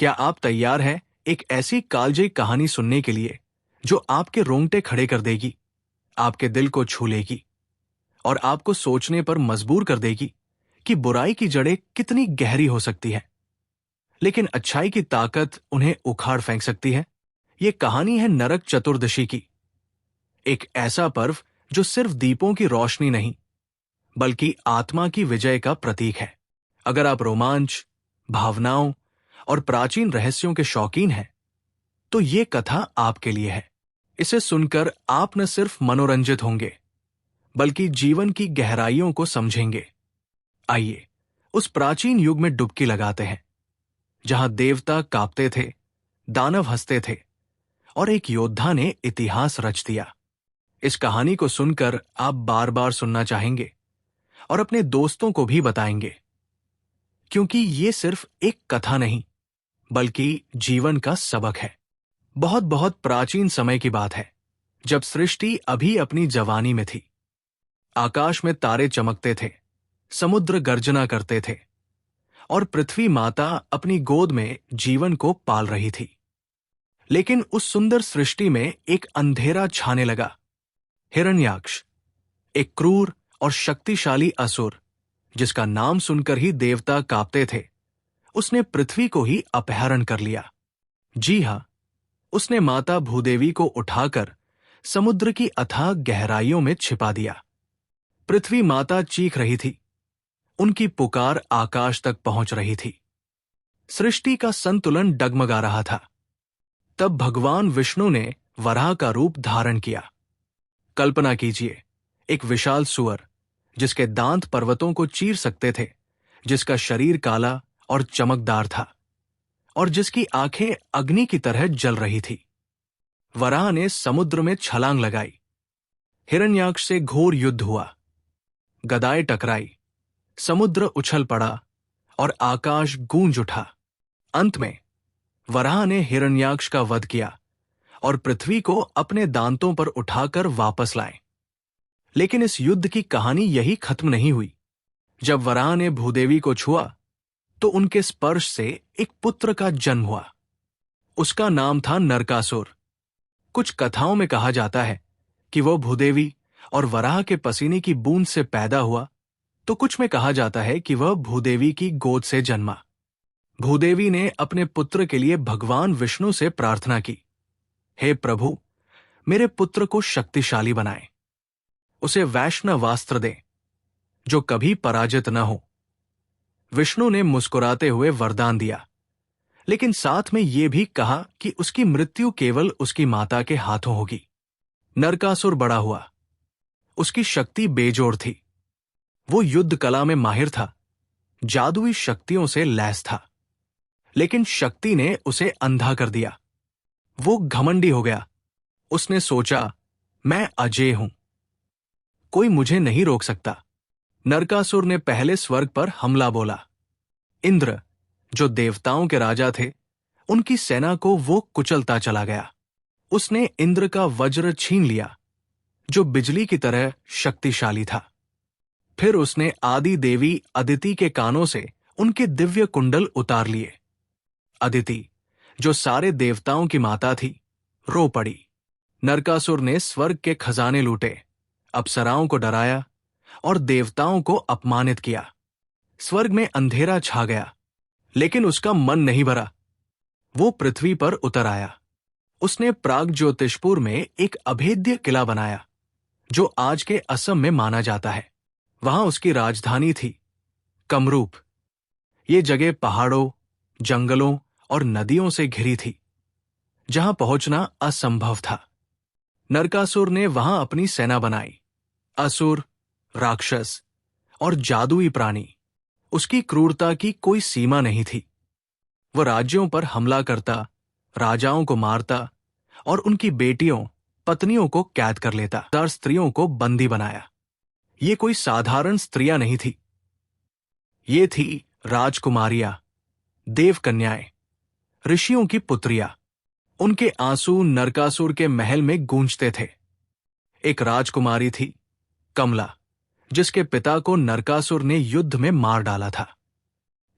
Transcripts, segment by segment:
क्या आप तैयार हैं एक ऐसी कालजयी कहानी सुनने के लिए जो आपके रोंगटे खड़े कर देगी, आपके दिल को छू लेगी और आपको सोचने पर मजबूर कर देगी कि बुराई की जड़ें कितनी गहरी हो सकती हैं, लेकिन अच्छाई की ताकत उन्हें उखाड़ फेंक सकती है। ये कहानी है नरक चतुर्दशी की, एक ऐसा पर्व जो सिर्फ दीपों की रोशनी नहीं बल्कि आत्मा की विजय का प्रतीक है। अगर आप रोमांच, भावनाओं और प्राचीन रहस्यों के शौकीन हैं, तो ये कथा आपके लिए है। इसे सुनकर आप न सिर्फ मनोरंजित होंगे बल्कि जीवन की गहराइयों को समझेंगे। आइए उस प्राचीन युग में डुबकी लगाते हैं जहां देवता कांपते थे, दानव हंसते थे और एक योद्धा ने इतिहास रच दिया। इस कहानी को सुनकर आप बार बार सुनना चाहेंगे और अपने दोस्तों को भी बताएंगे, क्योंकि ये सिर्फ एक कथा नहीं बल्कि जीवन का सबक है। बहुत बहुत प्राचीन समय की बात है, जब सृष्टि अभी अपनी जवानी में थी। आकाश में तारे चमकते थे, समुद्र गर्जना करते थे और पृथ्वी माता अपनी गोद में जीवन को पाल रही थी। लेकिन उस सुंदर सृष्टि में एक अंधेरा छाने लगा। हिरण्याक्ष, एक क्रूर और शक्तिशाली असुर जिसका नाम सुनकर ही देवता कांपते थे, उसने पृथ्वी को ही अपहरण कर लिया। जी हां, उसने माता भूदेवी को उठाकर समुद्र की अथाह गहराइयों में छिपा दिया। पृथ्वी माता चीख रही थी, उनकी पुकार आकाश तक पहुंच रही थी। सृष्टि का संतुलन डगमगा रहा था। तब भगवान विष्णु ने वराह का रूप धारण किया। कल्पना कीजिए, एक विशाल सुअर जिसके दांत पर्वतों को चीर सकते थे, जिसका शरीर काला और चमकदार था और जिसकी आंखें अग्नि की तरह जल रही थी। वराह ने समुद्र में छलांग लगाई। हिरण्याक्ष से घोर युद्ध हुआ। गदाएं टकराई, समुद्र उछल पड़ा और आकाश गूंज उठा। अंत में वराह ने हिरण्याक्ष का वध किया और पृथ्वी को अपने दांतों पर उठाकर वापस लाए। लेकिन इस युद्ध की कहानी यही खत्म नहीं हुई। जब वराह ने भूदेवी को छुआ तो उनके स्पर्श से एक पुत्र का जन्म हुआ। उसका नाम था नरकासुर। कुछ कथाओं में कहा जाता है कि वह भूदेवी और वराह के पसीने की बूंद से पैदा हुआ, तो कुछ में कहा जाता है कि वह भूदेवी की गोद से जन्मा। भूदेवी ने अपने पुत्र के लिए भगवान विष्णु से प्रार्थना की, हे प्रभु, मेरे पुत्र को शक्तिशाली बनाएं, उसे वैष्णवास्त्र दें जो कभी पराजित न हो। विष्णु ने मुस्कुराते हुए वरदान दिया, लेकिन साथ में यह भी कहा कि उसकी मृत्यु केवल उसकी माता के हाथों होगी। नरकासुर बड़ा हुआ। उसकी शक्ति बेजोड़ थी। वो युद्ध कला में माहिर था, जादुई शक्तियों से लैस था। लेकिन शक्ति ने उसे अंधा कर दिया। वो घमंडी हो गया। उसने सोचा, मैं अजेय हूं, कोई मुझे नहीं रोक सकता। नरकासुर ने पहले स्वर्ग पर हमला बोला। इंद्र, जो देवताओं के राजा थे, उनकी सेना को वो कुचलता चला गया। उसने इंद्र का वज्र छीन लिया, जो बिजली की तरह शक्तिशाली था। फिर उसने आदि देवी अदिति के कानों से उनके दिव्य कुंडल उतार लिए। अदिति, जो सारे देवताओं की माता थी, रो पड़ी। नरकासुर ने स्वर्ग के खजाने लूटे, अप्सराओं को डराया और देवताओं को अपमानित किया। स्वर्ग में अंधेरा छा गया, लेकिन उसका मन नहीं भरा। वो पृथ्वी पर उतर आया। उसने प्रागज्योतिषपुर में एक अभेद्य किला बनाया, जो आज के असम में माना जाता है। वहां उसकी राजधानी थी, कमरूप। ये जगह पहाड़ों, जंगलों और नदियों से घिरी थी, जहां पहुंचना असंभव था। नरकासुर ने वहां अपनी सेना बनाई। असुर, राक्षस और जादुई प्राणी। उसकी क्रूरता की कोई सीमा नहीं थी। वह राज्यों पर हमला करता, राजाओं को मारता और उनकी बेटियों, पत्नियों को कैद कर लेता। 1000 स्त्रियों को बंदी बनाया। ये कोई साधारण स्त्रियां नहीं थी। ये थी राजकुमारियां, देवकन्याएं, ऋषियों की पुत्रियां। उनके आंसू नरकासुर के महल में गूंजते थे। एक राजकुमारी थी, कमला, जिसके पिता को नरकासुर ने युद्ध में मार डाला था।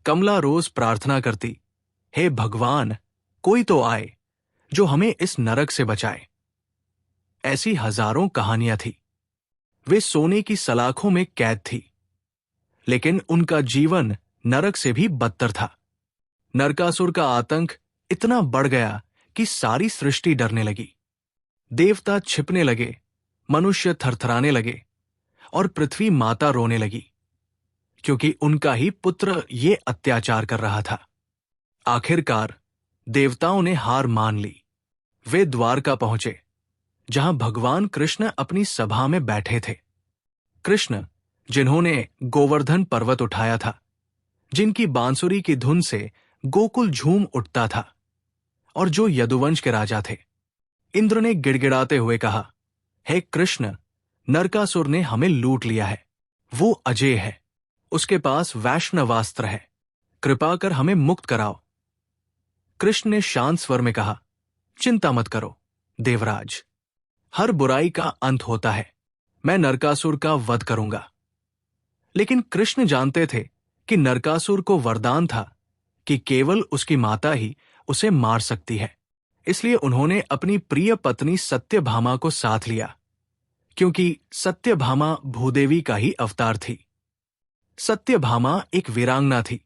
कमला रोज प्रार्थना करती, हे भगवान, कोई तो आए जो हमें इस नरक से बचाए। ऐसी हजारों कहानियां थी। वे सोने की सलाखों में कैद थी, लेकिन उनका जीवन नरक से भी बदतर था। नरकासुर का आतंक इतना बढ़ गया कि सारी सृष्टि डरने लगी। देवता छिपने लगे, मनुष्य थरथराने लगे और पृथ्वी माता रोने लगी, क्योंकि उनका ही पुत्र ये अत्याचार कर रहा था। आखिरकार देवताओं ने हार मान ली। वे द्वारका पहुंचे, जहां भगवान कृष्ण अपनी सभा में बैठे थे। कृष्ण, जिन्होंने गोवर्धन पर्वत उठाया था, जिनकी बांसुरी की धुन से गोकुल झूम उठता था, और जो यदुवंश के राजा थे। इंद्र ने गिड़गिड़ाते हुए कहा, हे कृष्ण, नरकासुर ने हमें लूट लिया है। वो अजेय है, उसके पास वैष्णवास्त्र है। कृपा कर हमें मुक्त कराओ। कृष्ण ने शांत स्वर में कहा, चिंता मत करो देवराज, हर बुराई का अंत होता है। मैं नरकासुर का वध करूंगा। लेकिन कृष्ण जानते थे कि नरकासुर को वरदान था कि केवल उसकी माता ही उसे मार सकती है। इसलिए उन्होंने अपनी प्रिय पत्नी सत्यभामा को साथ लिया, क्योंकि सत्यभामा भूदेवी का ही अवतार थी। सत्यभामा एक वीरांगना थी,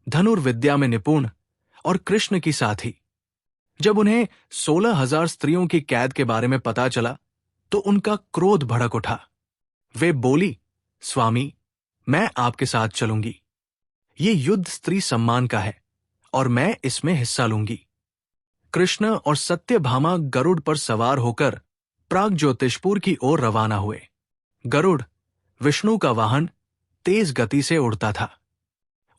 धनुर्विद्या में निपुण और कृष्ण की साथी। जब उन्हें 16,000 स्त्रियों की कैद के बारे में पता चला तो उनका क्रोध भड़क उठा। वे बोली, स्वामी, मैं आपके साथ चलूंगी। ये युद्ध स्त्री सम्मान का है और मैं इसमें हिस्सा लूंगी। कृष्ण और सत्यभामा गरुड़ पर सवार होकर प्रागज्योतिषपुर की ओर रवाना हुए। गरुड़, विष्णु का वाहन, तेज गति से उड़ता था।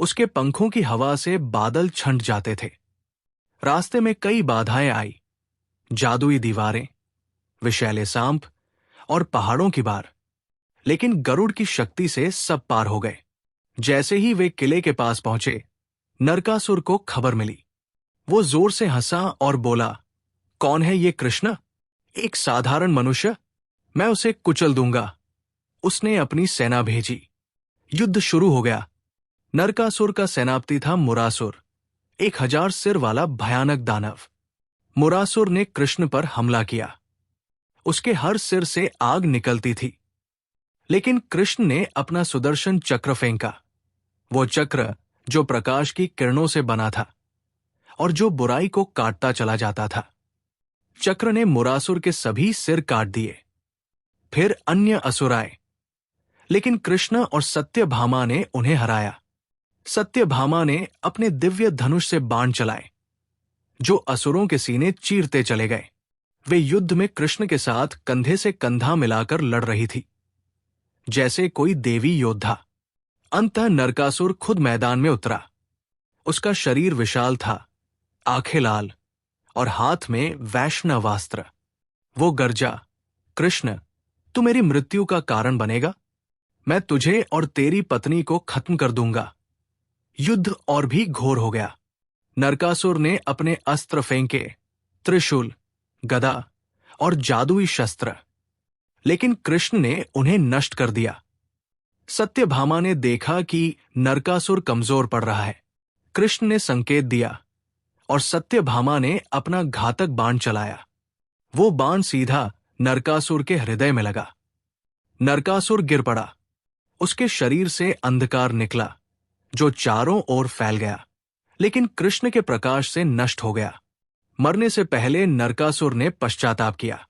उसके पंखों की हवा से बादल छंट जाते थे। रास्ते में कई बाधाएं आई, जादुई दीवारें, विषैले सांप और पहाड़ों की बार। लेकिन गरुड़ की शक्ति से सब पार हो गए। जैसे ही वे किले के पास पहुंचे, नरकासुर को खबर मिली। वो जोर से हंसा और बोला, कौन है ये कृष्ण? एक साधारण मनुष्य? मैं उसे कुचल दूंगा। उसने अपनी सेना भेजी। युद्ध शुरू हो गया। नरकासुर का सेनापति था मुरासुर, 1000 सिर वाला भयानक दानव। मुरासुर ने कृष्ण पर हमला किया। उसके हर सिर से आग निकलती थी, लेकिन कृष्ण ने अपना सुदर्शन चक्र फेंका। वो चक्र जो प्रकाश की किरणों से बना था और जो बुराई को काटता चला जाता था। चक्र ने मुरासुर के सभी सिर काट दिए। फिर अन्य असुर आए, लेकिन कृष्ण और सत्यभामा ने उन्हें हराया। सत्यभामा ने अपने दिव्य धनुष से बाण चलाए, जो असुरों के सीने चीरते चले गए। वे युद्ध में कृष्ण के साथ कंधे से कंधा मिलाकर लड़ रही थी, जैसे कोई देवी योद्धा। अंततः नरकासुर खुद मैदान में उतरा। उसका शरीर विशाल था, आंखें लाल और हाथ में वैष्णवास्त्र। वो गर्जा, कृष्ण, तू मेरी मृत्यु का कारण बनेगा। मैं तुझे और तेरी पत्नी को खत्म कर दूंगा। युद्ध और भी घोर हो गया। नरकासुर ने अपने अस्त्र फेंके, त्रिशूल, गदा और जादुई शस्त्र, लेकिन कृष्ण ने उन्हें नष्ट कर दिया। सत्यभामा ने देखा कि नरकासुर कमजोर पड़ रहा है। कृष्ण ने संकेत दिया और सत्यभामा ने अपना घातक बाण चलाया। वो बाण सीधा नरकासुर के हृदय में लगा। नरकासुर गिर पड़ा। उसके शरीर से अंधकार निकला, जो चारों ओर फैल गया, लेकिन कृष्ण के प्रकाश से नष्ट हो गया। मरने से पहले नरकासुर ने पश्चाताप किया।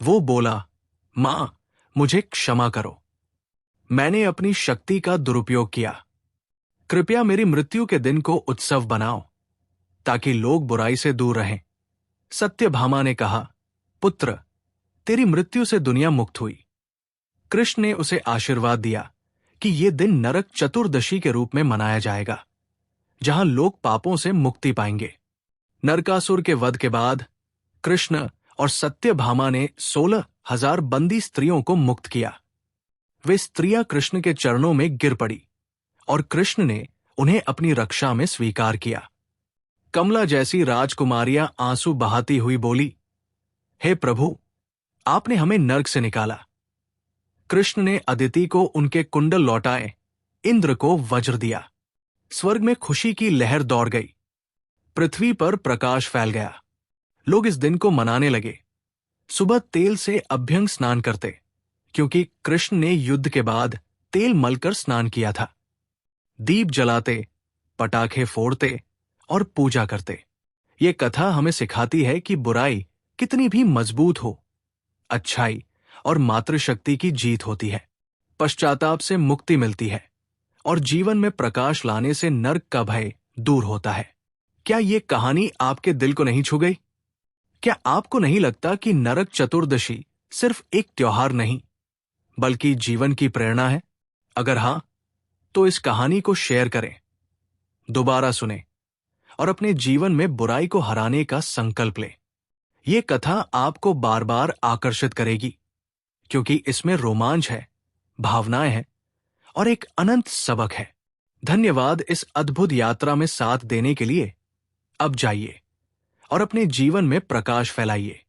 वो बोला, मां, मुझे क्षमा करो। मैंने अपनी शक्ति का दुरुपयोग किया। कृपया मेरी मृत्यु के दिन को उत्सव बनाओ, ताकि लोग बुराई से दूर रहें। सत्यभामा ने कहा, पुत्र, तेरी मृत्यु से दुनिया मुक्त हुई। कृष्ण ने उसे आशीर्वाद दिया कि यह दिन नरक चतुर्दशी के रूप में मनाया जाएगा, जहां लोग पापों से मुक्ति पाएंगे। नरकासुर के वध के बाद कृष्ण और सत्यभामा ने 16,000 बंदी स्त्रियों को मुक्त किया। वे स्त्रियां कृष्ण के चरणों में गिर पड़ी और कृष्ण ने उन्हें अपनी रक्षा में स्वीकार किया। कमला जैसी राजकुमारियां आंसू बहाती हुई बोली, हे प्रभु, आपने हमें नर्क से निकाला। कृष्ण ने अदिति को उनके कुंडल लौटाए, इंद्र को वज्र दिया। स्वर्ग में खुशी की लहर दौड़ गई। पृथ्वी पर प्रकाश फैल गया। लोग इस दिन को मनाने लगे। सुबह तेल से अभ्यंग स्नान करते, क्योंकि कृष्ण ने युद्ध के बाद तेल मलकर स्नान किया था। दीप जलाते, पटाखे फोड़ते और पूजा करते। ये कथा हमें सिखाती है कि बुराई कितनी भी मजबूत हो, अच्छाई और मातृशक्ति की जीत होती है। पश्चाताप से मुक्ति मिलती है और जीवन में प्रकाश लाने से नरक का भय दूर होता है। क्या ये कहानी आपके दिल को नहीं छू गई? क्या आपको नहीं लगता कि नरक चतुर्दशी सिर्फ एक त्योहार नहीं, बल्कि जीवन की प्रेरणा है? अगर हां, तो इस कहानी को शेयर करें, दोबारा सुने और अपने जीवन में बुराई को हराने का संकल्प लें। यह कथा आपको बार बार आकर्षित करेगी, क्योंकि इसमें रोमांच है, भावनाएं हैं और एक अनंत सबक है। धन्यवाद इस अद्भुत यात्रा में साथ देने के लिए। अब जाइए और अपने जीवन में प्रकाश फैलाइए।